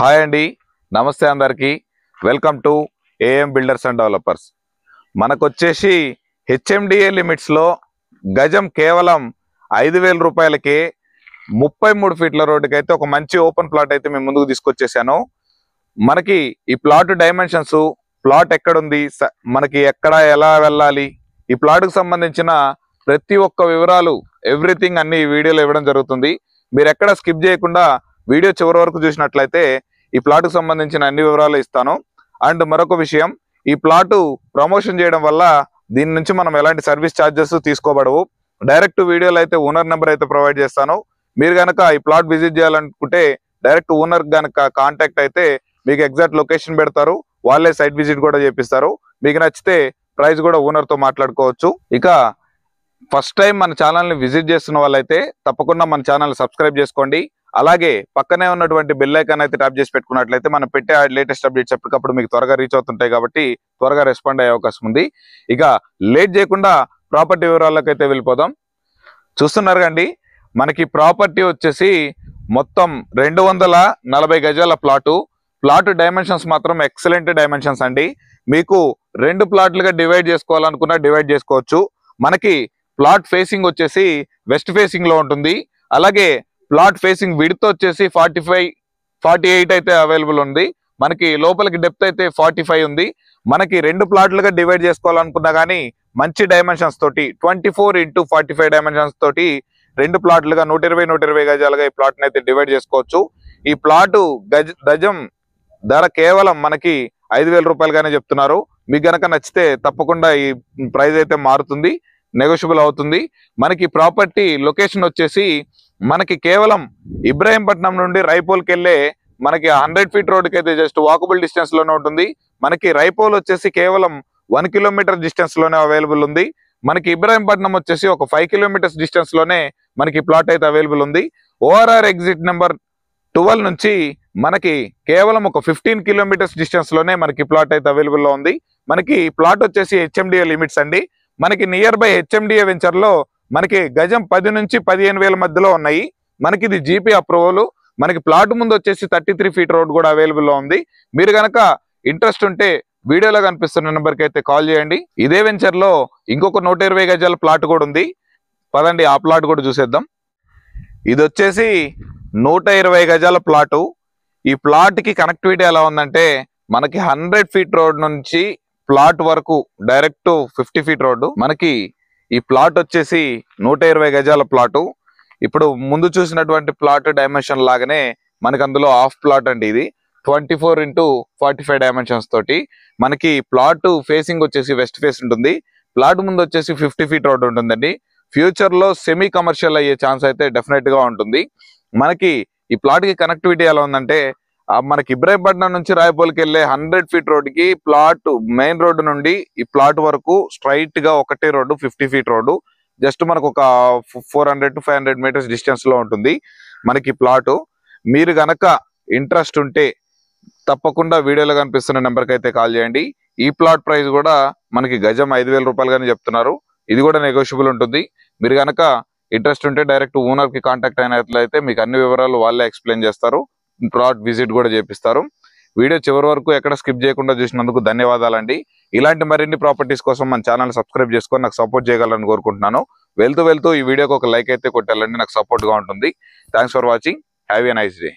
Hi అండి, నమస్తే అందరికీ. Welcome to AM builders and developers. మనకు వచ్చేసి హెచ్ఎండిఏ లిమిట్స్లో గజం కేవలం 5,000 రూపాయలకే 33 ఫీట్ల రోడ్డుకి అయితే ఒక మంచి ఓపెన్ ప్లాట్ అయితే మేము ముందుకు తీసుకొచ్చేసాను. మనకి ఈ ప్లాట్ డైమెన్షన్స్, ప్లాట్ ఎక్కడుంది, మనకి ఎక్కడ ఎలా వెళ్ళాలి, ఈ ప్లాట్కు సంబంధించిన ప్రతి ఒక్క వివరాలు ఎవ్రీథింగ్ అన్ని ఈ వీడియోలో ఇవ్వడం జరుగుతుంది. మీరు ఎక్కడ స్కిప్ చేయకుండా వీడియో చివరి వరకు చూసినట్లయితే ఈ ప్లాట్కు సంబంధించిన అన్ని వివరాలు ఇస్తాను. అండ్ మరొక విషయం, ఈ ప్లాటు ప్రమోషన్ చేయడం వల్ల దీని నుంచి మనం ఎలాంటి సర్వీస్ ఛార్జెస్ తీసుకోబడవు. డైరెక్ట్ వీడియోలో అయితే ఓనర్ నెంబర్ అయితే ప్రొవైడ్ చేస్తాను. మీరు కనుక ఈ ప్లాట్ విజిట్ చేయాలనుకుంటే డైరెక్ట్ ఓనర్ కనుక కాంటాక్ట్ అయితే మీకు ఎగ్జాక్ట్ లొకేషన్ పెడతారు, వాళ్ళే సైట్ విజిట్ కూడా చేపిస్తారు. మీకు నచ్చితే ప్రైస్ కూడా ఓనర్తో మాట్లాడుకోవచ్చు. ఇక ఫస్ట్ టైం మన ఛానల్ని విజిట్ చేస్తున్న వాళ్ళైతే తప్పకుండా మన ఛానల్ సబ్స్క్రైబ్ చేసుకోండి. అలాగే పక్కనే ఉన్నటువంటి బెల్ ఐకాన్ అయితే ట్యాప్ చేసి పెట్టుకున్నట్లయితే మనం పెట్టే లేటెస్ట్ అప్డేట్స్ ఎప్పటికప్పుడు మీకు త్వరగా రీచ్ అవుతుంటాయి, కాబట్టి త్వరగా రెస్పాండ్ అయ్యే అవకాశం ఉంది. ఇక లేట్ చేయకుండా ప్రాపర్టీ వివరాలకు అయితే వెళ్ళిపోదాం. చూస్తున్నారు కండి, మనకి ప్రాపర్టీ వచ్చేసి మొత్తం 240 గజాల ప్లాట్ డైమెన్షన్స్ మాత్రం ఎక్సలెంట్ డైమెన్షన్స్ అండి. మీకు 2 ప్లాట్లుగా డివైడ్ చేసుకోవాలనుకున్నా డివైడ్ చేసుకోవచ్చు. మనకి ప్లాట్ ఫేసింగ్ వచ్చేసి వెస్ట్ ఫేసింగ్ లో ఉంటుంది. అలాగే ప్లాట్ ఫేసింగ్ విడ్త్ వచ్చేసి 48 అయితే అవైలబుల్ ఉంది. మనకి లోపలికి డెప్త్ అయితే 45 ఉంది. మనకి 2 ప్లాట్లుగా డివైడ్ చేసుకోవాలనుకున్నా కానీ మంచి డైమెన్షన్స్ తోటి 24x45 డైమెన్షన్స్ తోటి 2 ప్లాట్లుగా 120 గజాలుగా ఈ ప్లాట్ని అయితే డివైడ్ చేసుకోవచ్చు. ఈ ప్లాటు గజం ధర కేవలం మనకి 5,000 రూపాయలుగానే చెప్తున్నారు. మీకు గనక నచ్చితే తప్పకుండా ఈ ప్రైస్ అయితే మారుతుంది, నెగోషియబుల్ అవుతుంది. మనకి ప్రాపర్టీ లొకేషన్ వచ్చేసి మనకి కేవలం ఇబ్రాహీంపట్నం నుండి రైపోల్కి వెళ్ళే మనకి 100 ఫీట్ రోడ్డుకి అయితే జస్ట్ వాకబుల్ డిస్టెన్స్ లోనే ఉంటుంది. మనకి రైపోల్ వచ్చేసి కేవలం 1 కిలోమీటర్ డిస్టెన్స్ లోనే అవైలబుల్ ఉంది. మనకి ఇబ్రాహీంపట్నం వచ్చేసి ఒక 5 కిలోమీటర్స్ డిస్టెన్స్ లోనే మనకి ప్లాట్ అయితే అవైలబుల్ ఉంది. ఓఆర్ఆర్ ఎగ్జిట్ నెంబర్ 12 నుంచి మనకి కేవలం ఒక 15 కిలోమీటర్స్ డిస్టెన్స్ లోనే మనకి ప్లాట్ అయితే అవైలబుల్ లో ఉంది. మనకి ప్లాట్ వచ్చేసి హెచ్ఎండిఏ లిమిట్స్ అండి. మనకి నియర్ బై హెచ్ఎండిఏ వెంచర్ లో మనకి గజం 10 నుంచి 15,000 మధ్యలో ఉన్నాయి. మనకి ఇది జీపీ అప్రూవల్. మనకి ప్లాట్ ముందు వచ్చేసి 33 ఫీట్ రోడ్ కూడా అవైలబుల్ లో ఉంది. మీరు గనక ఇంట్రెస్ట్ ఉంటే వీడియోలో కనిపిస్తున్న నెంబర్కి అయితే కాల్ చేయండి. ఇదే వెంచర్ లో ఇంకొక 120 గజాల ప్లాట్ కూడా ఉంది. పదండి ఆ ప్లాట్ కూడా చూసేద్దాం. ఇది వచ్చేసి 120 గజాల ప్లాటు. ఈ ప్లాట్ కి కనెక్టివిటీ ఎలా ఉందంటే మనకి 100 ఫీట్ రోడ్ నుంచి ప్లాట్ వరకు డైరెక్ట్ 50 ఫీట్ రోడ్డు. మనకి ఈ ప్లాట్ వచ్చేసి 120 గజాల ప్లాటు. ఇప్పుడు ముందు చూసినటువంటి ప్లాట్ డైమెన్షన్ లాగానే మనకి అందులో హాఫ్ ప్లాట్ అండి. ఇది 24x45 డైమెన్షన్స్ తోటి మనకి ప్లాట్ ఫేసింగ్ వచ్చేసి వెస్ట్ ఫేస్ ఉంటుంది. ప్లాట్ ముందు వచ్చేసి 50 ఫీట్ రోడ్ ఉంటుందండి. ఫ్యూచర్ లో సెమీ కమర్షియల్ అయ్యే ఛాన్స్ అయితే డెఫినెట్ గా ఉంటుంది. మనకి ఈ ప్లాట్ కి కనెక్టివిటీ ఎలా ఉందంటే మనకి ఇబ్రాహీంపట్నం నుంచి రాయపోల్కి వెళ్ళే 100 ఫీట్ రోడ్ కి ప్లాట్ మెయిన్ రోడ్డు నుండి ఈ ప్లాట్ వరకు స్ట్రైట్ గా ఒకటే రోడ్డు 50 ఫీట్ రోడ్డు. జస్ట్ మనకు ఒక 400 to 500 మీటర్స్ డిస్టెన్స్ లో ఉంటుంది మనకి ప్లాట్. మీరు గనక ఇంట్రెస్ట్ ఉంటే తప్పకుండా వీడియోలో కనిపిస్తున్న నెంబర్కి అయితే కాల్ చేయండి. ఈ ప్లాట్ ప్రైస్ కూడా మనకి గజం 5,000 రూపాయలుగానే చెప్తున్నారు. ఇది కూడా నెగోషియబుల్ ఉంటుంది. మీరు కనుక ఇంట్రెస్ట్ ఉంటే డైరెక్ట్ ఓనర్ కి కాంటాక్ట్ అయినట్లయితే మీకు అన్ని వివరాలు వాళ్ళే ఎక్స్ప్లెయిన్ చేస్తారు, ప్లాట్ విజిట్ కూడా చేపిస్తారు. వీడియో చివరి వరకు ఎక్కడ స్కిప్ చేయకుండా చూసినందుకు ధన్యవాదాలండి. ఇలాంటి మరిన్ని ప్రాపర్టీస్ కోసం మన ఛానల్ సబ్స్క్రైబ్ చేసుకొని నాకు సపోర్ట్ చేయగలరని కోరుకుంటున్నాను. వెళ్తూ ఈ వీడియోకి ఒక లైక్ అయితే కొట్టాలండి, నాకు సపోర్ట్ గా ఉంటుంది. Thanks for watching. Have a nice day.